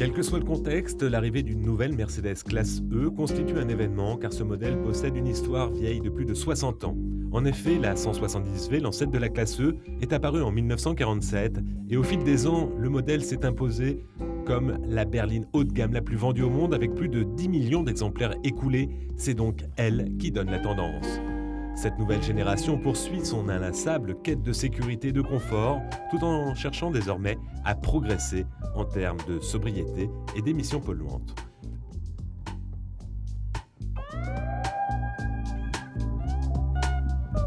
Quel que soit le contexte, l'arrivée d'une nouvelle Mercedes classe E constitue un événement car ce modèle possède une histoire vieille de plus de 60 ans. En effet, la 170V, l'ancêtre de la classe E, est apparue en 1947 et au fil des ans, le modèle s'est imposé comme la berline haut de gamme la plus vendue au monde avec plus de 10 millions d'exemplaires écoulés. C'est donc elle qui donne la tendance. Cette nouvelle génération poursuit son inlassable quête de sécurité et de confort, tout en cherchant désormais à progresser en termes de sobriété et d'émissions polluantes.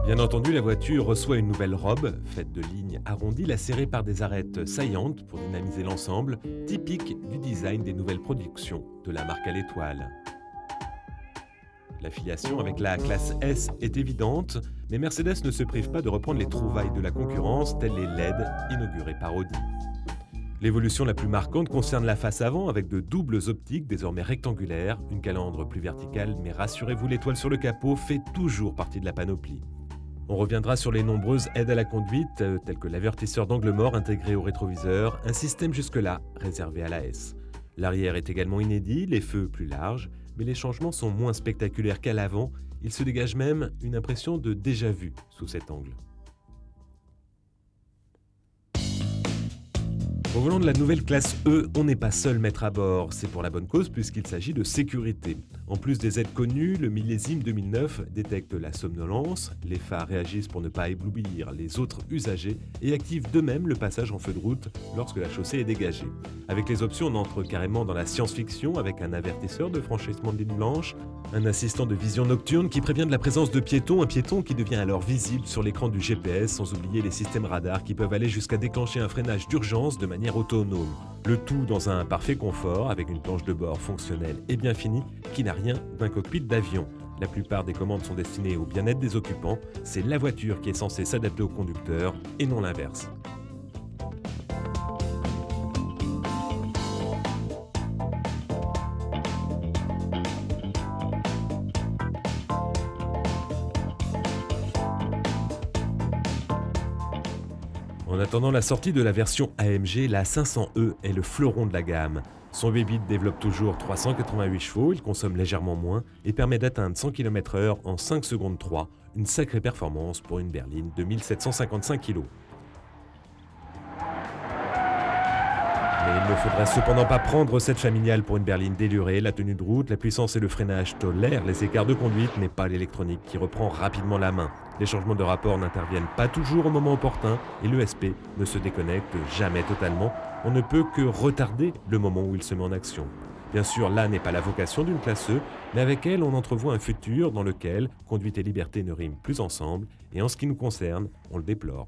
Bien entendu, la voiture reçoit une nouvelle robe, faite de lignes arrondies lacérées par des arêtes saillantes pour dynamiser l'ensemble, typique du design des nouvelles productions de la marque à l'étoile. L'affiliation avec la classe S est évidente, mais Mercedes ne se prive pas de reprendre les trouvailles de la concurrence, telles les LED inaugurées par Audi. L'évolution la plus marquante concerne la face avant avec de doubles optiques désormais rectangulaires, une calandre plus verticale, mais rassurez-vous, l'étoile sur le capot fait toujours partie de la panoplie. On reviendra sur les nombreuses aides à la conduite, telles que l'avertisseur d'angle mort intégré au rétroviseur, un système jusque-là réservé à la S. L'arrière est également inédit, les feux plus larges, mais les changements sont moins spectaculaires qu'à l'avant, il se dégage même une impression de déjà-vu sous cet angle. Au volant de la nouvelle classe E, on n'est pas seul maître à bord, c'est pour la bonne cause puisqu'il s'agit de sécurité. En plus des aides connues, le millésime 2009 détecte la somnolence, les phares réagissent pour ne pas éblouir les autres usagers et activent d'eux-mêmes le passage en feu de route lorsque la chaussée est dégagée. Avec les options, on entre carrément dans la science-fiction avec un avertisseur de franchissement de ligne blanche, un assistant de vision nocturne qui prévient de la présence de piétons, un piéton qui devient alors visible sur l'écran du GPS, sans oublier les systèmes radars qui peuvent aller jusqu'à déclencher un freinage d'urgence de manière autonome. Le tout dans un parfait confort avec une planche de bord fonctionnelle et bien finie qui n'a rien d'un cockpit d'avion. La plupart des commandes sont destinées au bien-être des occupants, c'est la voiture qui est censée s'adapter au conducteur et non l'inverse. En attendant la sortie de la version AMG, la 500e est le fleuron de la gamme. Son V8 développe toujours 388 chevaux, il consomme légèrement moins et permet d'atteindre 100 km/h en 5 secondes 3, une sacrée performance pour une berline de 1755 kg. Mais il ne faudrait cependant pas prendre cette familiale pour une berline délurée. La tenue de route, la puissance et le freinage tolèrent les écarts de conduite, mais pas l'électronique qui reprend rapidement la main. Les changements de rapport n'interviennent pas toujours au moment opportun et l'ESP ne se déconnecte jamais totalement. On ne peut que retarder le moment où il se met en action. Bien sûr, là n'est pas la vocation d'une classe E, mais avec elle, on entrevoit un futur dans lequel conduite et liberté ne riment plus ensemble, et en ce qui nous concerne, on le déplore.